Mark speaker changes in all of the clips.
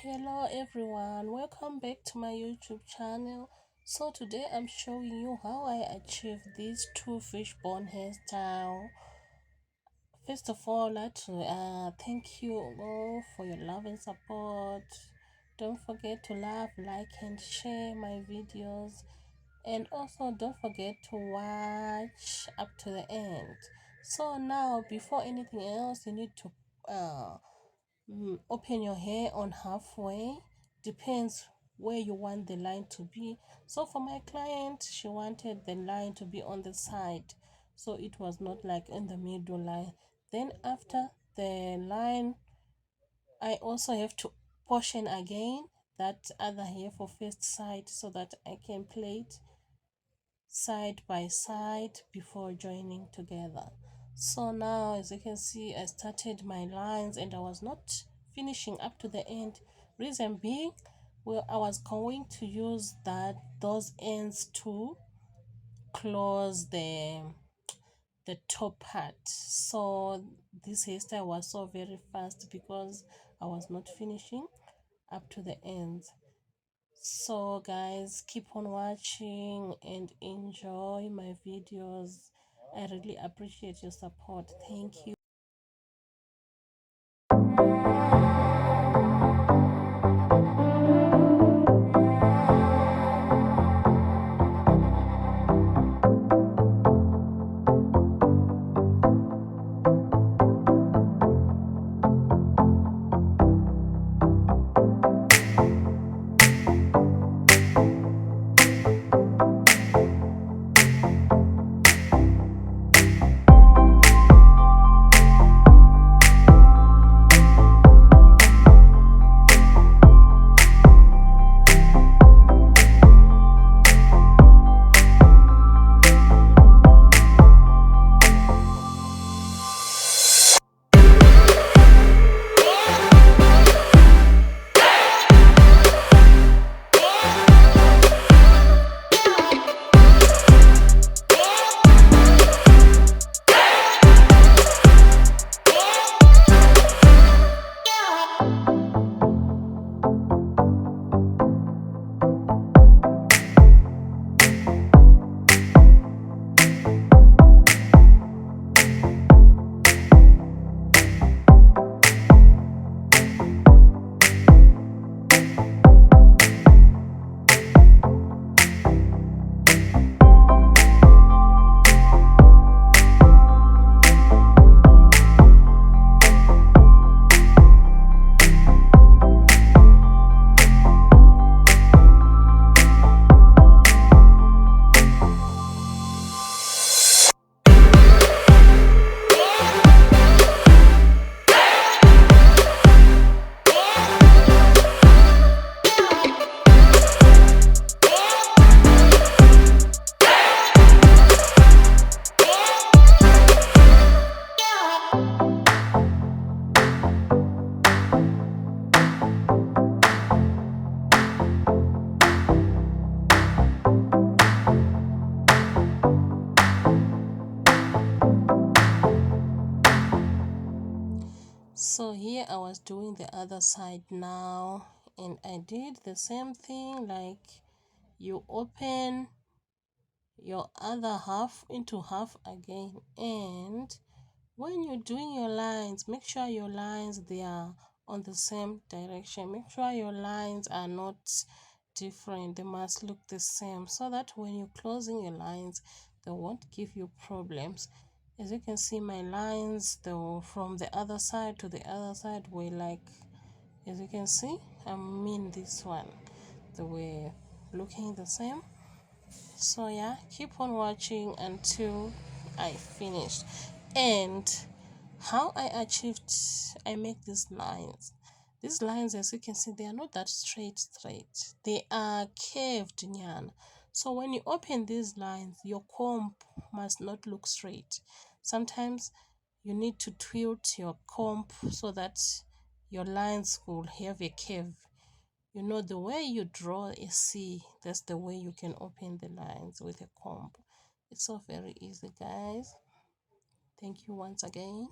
Speaker 1: Hello everyone, welcome back to my YouTube channel. So today I'm showing you how I achieved these two fishbone hairstyle. First of all, I'd like to thank you all for your love and support. Don't forget to love, like and share my videos, and also don't forget to watch up to the end. So now, before anything else, you need to open your hair on halfway. Depends where you want the line to be. So for my client, she wanted the line to be on the side, so it was not like in the middle line. Then after the line, I also have to portion again that other hair for first side so that I can plait side by side before joining together. So now, as you can see, I started my lines and I was not finishing up to the end. Reason being, well, I was going to use those ends to close the top part. So this hairstyle was so very fast because I was not finishing up to the ends. So guys, keep on watching and enjoy my videos. I really appreciate your support. Thank you. So here I was doing the other side now, and I did the same thing. Like, you open your other half into half again, and when you're doing your lines, make sure your lines, they are on the same direction. Make sure your lines are not different, they must look the same, so that when you're closing your lines, they won't give you problems. As you can see, my lines, though, from the other side to the other side were like, as you can see, I mean this one, they were looking the same. So yeah, keep on watching until I finished. And how I achieved, I make these lines, as you can see, they are not that straight, they are curved nyan. So when you open these lines, your comb must not look straight. Sometimes you need to tilt your comb so that your lines will have a curve. You know, the way you draw a C, that's the way you can open the lines with a comb. It's so very easy, guys. Thank you once again.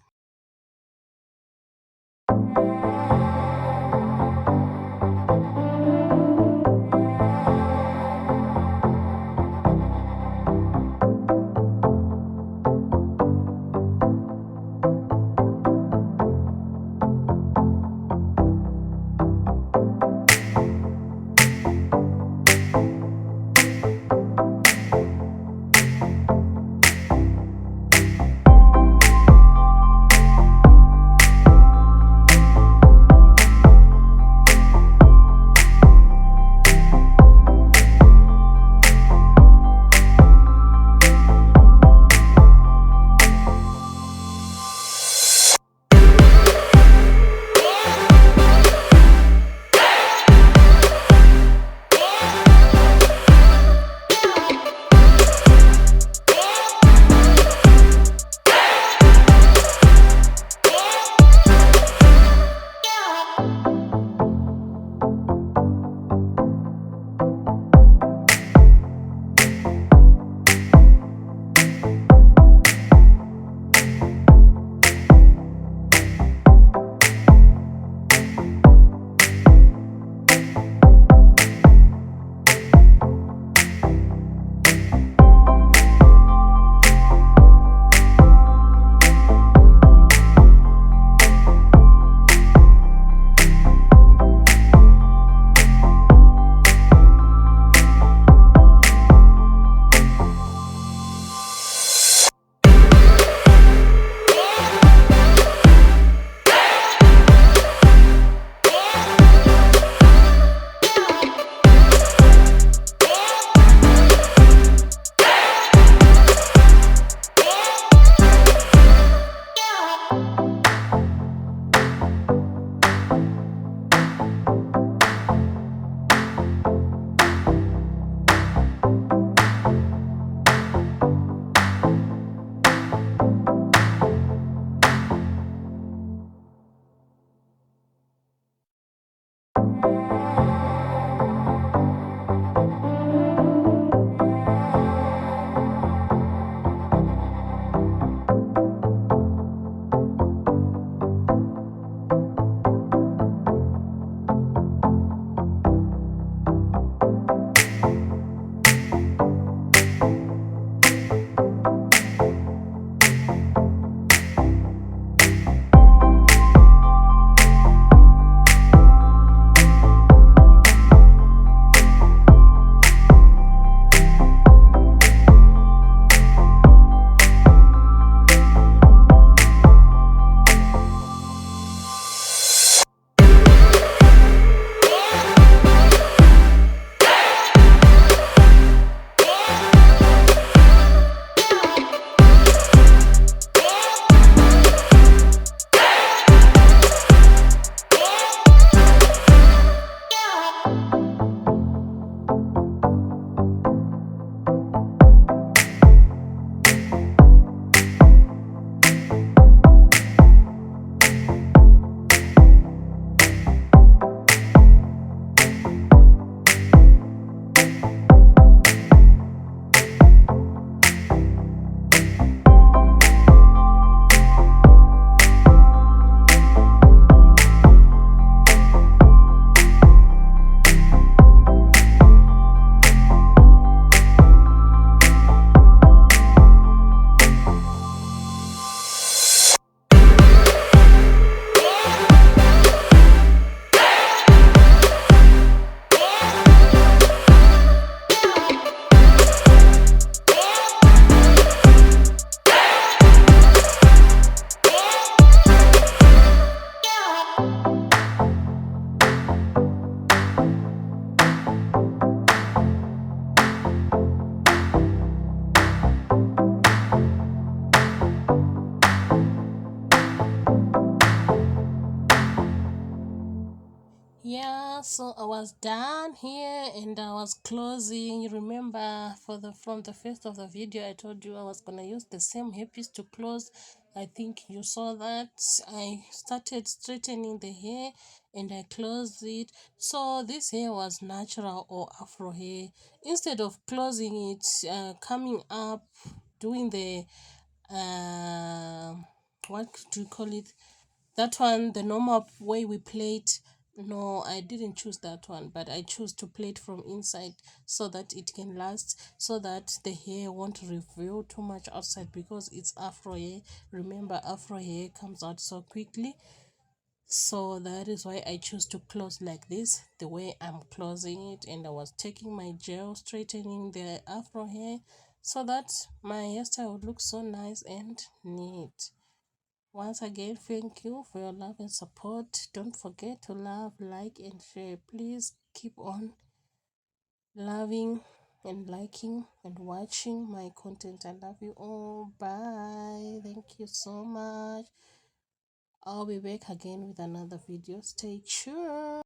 Speaker 1: Yeah, so I was done here and I was closing. You remember for the from the first of the video I told you I was gonna use the same hairpiece to close. I think you saw that. I started straightening the hair and I closed it. So this hair was natural or afro hair. Instead of closing it, coming up, doing the what do you call it, that one, the normal way we plait. No, I didn't choose that one, but I choose to plait from inside so that it can last, so that the hair won't reveal too much outside because it's afro hair. Remember, afro hair comes out so quickly. So that is why I choose to close like this, the way I'm closing it. And I was taking my gel, straightening the afro hair so that my hairstyle would look so nice and neat. Once again, thank you for your love and support. Don't forget to love, like, and share. Please keep on loving and liking and watching my content. I love you all. Bye. Thank you so much. I'll be back again with another video. Stay tuned.